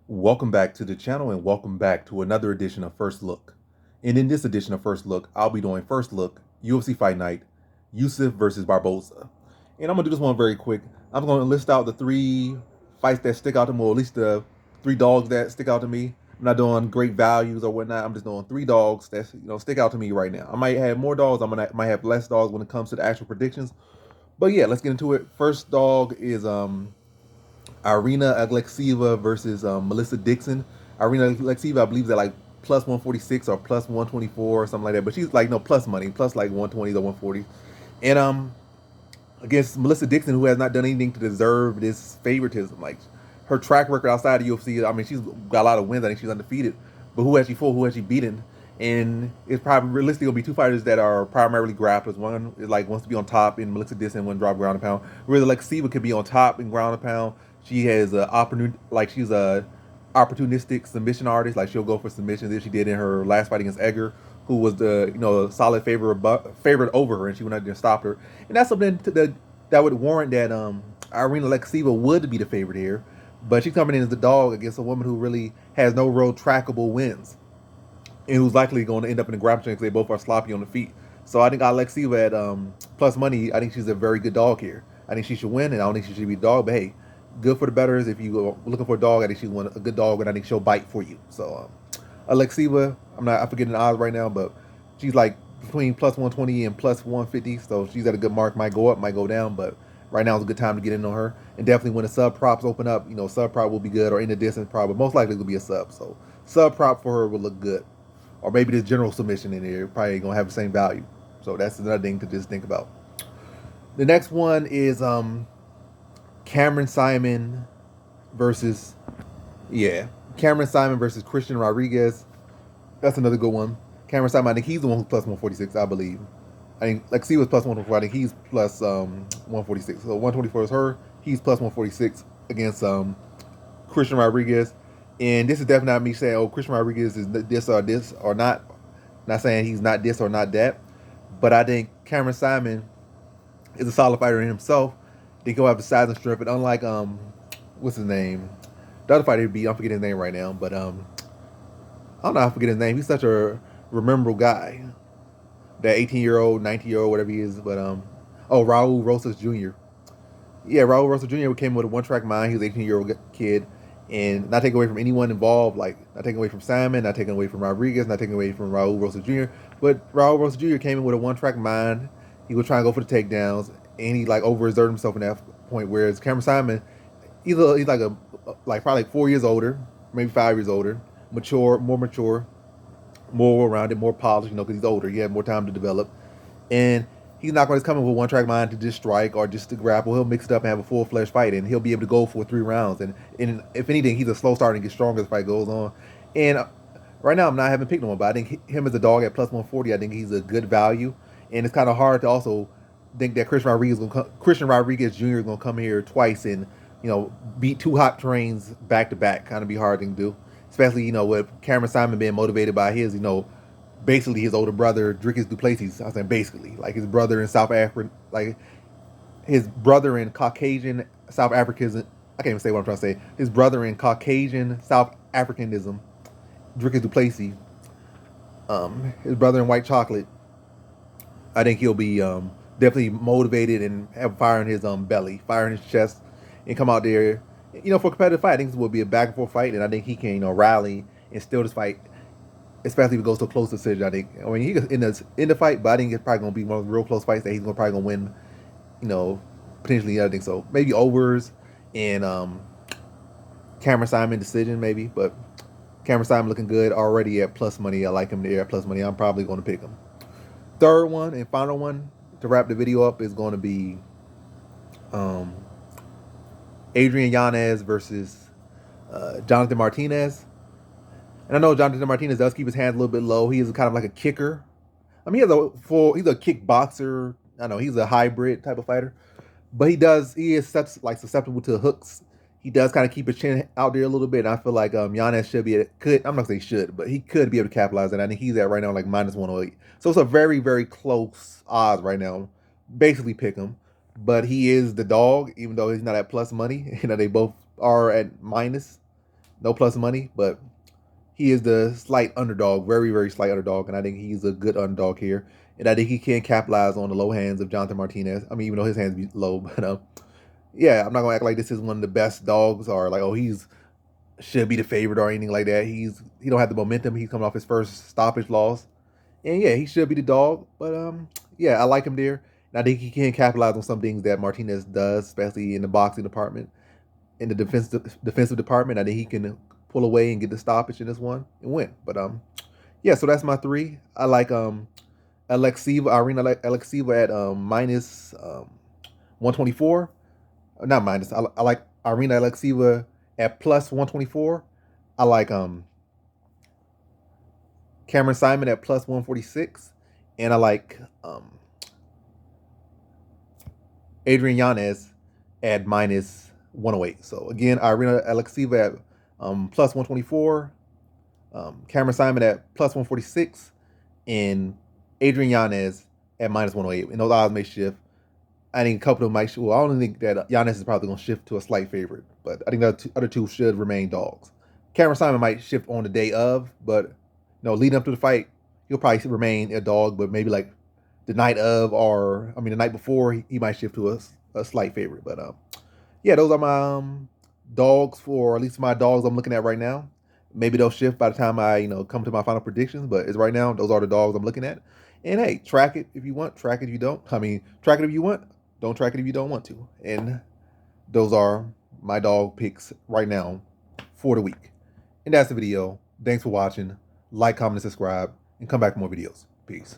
Welcome back to the channel and welcome back to another edition of First Look. And in this edition of First Look, I'll be doing First Look, UFC Fight Night, Yusuff versus Barboza. And I'm going to do this one very quick. I'm going to list out the three fights that stick out to me, or at least the three dogs that stick out to me. I'm not doing great values or whatnot. I'm just doing three dogs that stick out to me right now. I might have more dogs. Might have less dogs when it comes to the actual predictions. But yeah, let's get into it. First dog is Irina Alexeyeva versus Melissa Dixon. Irina Alexeyeva, I believe, is at like plus 146 or plus 124 or something like that. But she's like, no, plus money, plus like 120 or 140. And against Melissa Dixon, who has not done anything to deserve this favoritism. Like her track record outside of UFC, I mean, she's got a lot of wins. I think she's undefeated. But who has she fought? Who has she beaten? And it's probably realistically gonna be two fighters that are primarily grapplers. One is like wants to be on top in Melissa Dixon, one drop ground and pound. Whereas Alexeyeva could be on top in ground and pound. She has a she's a opportunistic submission artist. Like she'll go for submissions as she did in her last fight against Edgar, who was the solid favorite over her, and she went out there and stopped her. And that's something that would warrant that Irina Alexeyeva would be the favorite here. But she's coming in as the dog against a woman who really has no real trackable wins, and who's likely going to end up in the grappling because they both are sloppy on the feet. So I think Alexeyeva at plus money, I think she's a very good dog here. I think she should win, and I don't think she should be a dog. But hey, good for the bettors. If you are looking for a dog, I think she's a good dog, and I think she'll bite for you. So Alexeyeva, I'm forgetting the odds right now, but she's like between plus 120 and plus 150. So she's at a good mark. Might go up, might go down, but right now is a good time to get in on her. And definitely when the sub props open up, sub prop will be good, or in the distance prop, but most likely it will be a sub. So sub prop for her will look good, or maybe the general submission in there probably gonna have the same value. So that's another thing to just think about. The next one is Cameron Simon versus Cameron Simon versus Christian Rodriguez. That's another good one. Cameron Simon, I think he's the one who's plus 146, I believe. I think Lexi was plus 124. I think he's plus 146. So 124 is her. He's plus 146 against Christian Rodriguez. And this is definitely not me saying, oh, Christian Rodriguez is this or not. Not saying he's not this or not that. But I think Cameron Simon is a solid fighter in himself. They go have the size and strength. And unlike what's his name? The other fighter he beat, I'm forgetting his name right now, but I don't know how to forget his name. He's such a rememberable guy. That 18-year-old, 19-year-old, whatever he is, but Raul Rosas Jr. Yeah, Raul Rosas Jr. came with a one-track mind. He was an 18-year-old kid, and not taking away from anyone involved, like not taking away from Simon, not taking away from Rodriguez, not taking away from Raul Rosas Jr. But Raul Rosas Jr. came in with a one-track mind. He was trying to go for the takedowns, and he like overexerted himself in that point. Whereas Cameron Simon, he's like probably like 4 years older, maybe 5 years older, more mature, more well-rounded, more polished, because he's older. He had more time to develop. And he's not going to come in with one-track mind to just strike or just to grapple. He'll mix it up and have a full-fledged fight, and he'll be able to go for 3 rounds. And if anything, he's a slow starter and gets stronger as the fight goes on. And right now, I'm not having picked him, but I think him as a dog at plus 140, I think he's a good value. And it's kind of hard to also think that Christian Rodriguez Jr. is going to come here twice and beat two hot trains back to back. Kind of be hard thing to do, especially with Cameron Simon being motivated by his basically his older brother Dricus du Plessis. I was saying basically like his brother in South Africa, like his brother in Caucasian South Africanism. I can't even say what I'm trying to say. His brother in Caucasian South Africanism, Dricus du Plessis. His brother in white chocolate. I think he'll be definitely motivated and have fire in his belly, fire in his chest, and come out there. For a competitive fight, I think this will be a back and forth fight, and I think he can, rally and steal this fight, especially if it goes to a close decision. I mean, he could in the fight, but I think it's probably going to be one of the real close fights that he's probably going to win, potentially. I think so. Maybe overs and Cameron Simon decision, maybe, but Cameron Simon looking good already at plus money. I like him there at plus money. I'm probably going to pick him. Third one and final one to wrap the video up is going to be Adrian Yanez versus Jonathan Martinez. And I know Jonathan Martinez does keep his hands a little bit low. He is kind of like a kicker. I mean, he's a kickboxer. I know he's a hybrid type of fighter, but he is susceptible to hooks. He does kind of keep his chin out there a little bit. And I feel like Yanez I'm not saying should, but he could be able to capitalize. And I think he's at right now like minus 108. So it's a very, very close odds right now. Basically pick him. But he is the dog, even though he's not at plus money. They both are at minus. no plus money, but he is the slight underdog, very, very slight underdog, and I think he's a good underdog here. And I think he can capitalize on the low hands of Jonathan Martinez. I mean, even though his hands be low, but yeah, I'm not gonna act like this is one of the best dogs or like, oh, he's should be the favorite or anything like that. He don't have the momentum. He's coming off his first stoppage loss, and yeah, he should be the dog. But yeah, I like him there. And I think he can capitalize on some things that Martinez does, especially in the boxing department, in the defensive department. I think he can pull away and get the stoppage in this one and win. But yeah, so that's my three. I like Irina Alexieva at minus 124. Not minus. I like Irina Alexieva at plus 124. I like Cameron Simon at plus 146, and I like Adrian Yanez at minus 108. So again, Irina Alexieva at plus 124, Cameron Simon at plus 146, and Adrian Yanez at minus 108. And those odds may shift. I think a couple of them might. Well, I don't think that Yanez is probably going to shift to a slight favorite, but I think the other two should remain dogs. Cameron Simon might shift on the day of, but leading up to the fight, he'll probably remain a dog, but maybe like the night of, or I mean the night before, he might shift to a slight favorite. But yeah, those are my dogs, for at least my dogs I'm looking at right now. Maybe they'll shift by the time I come to my final predictions, but as right now, those are the dogs I'm looking at. And hey, track it if you want, track it if you don't. I mean, track it if you want, don't track it if you don't want to. And those are my dog picks right now for the week. And that's the video. Thanks for watching. Like, comment, and subscribe, and come back for more videos. Peace.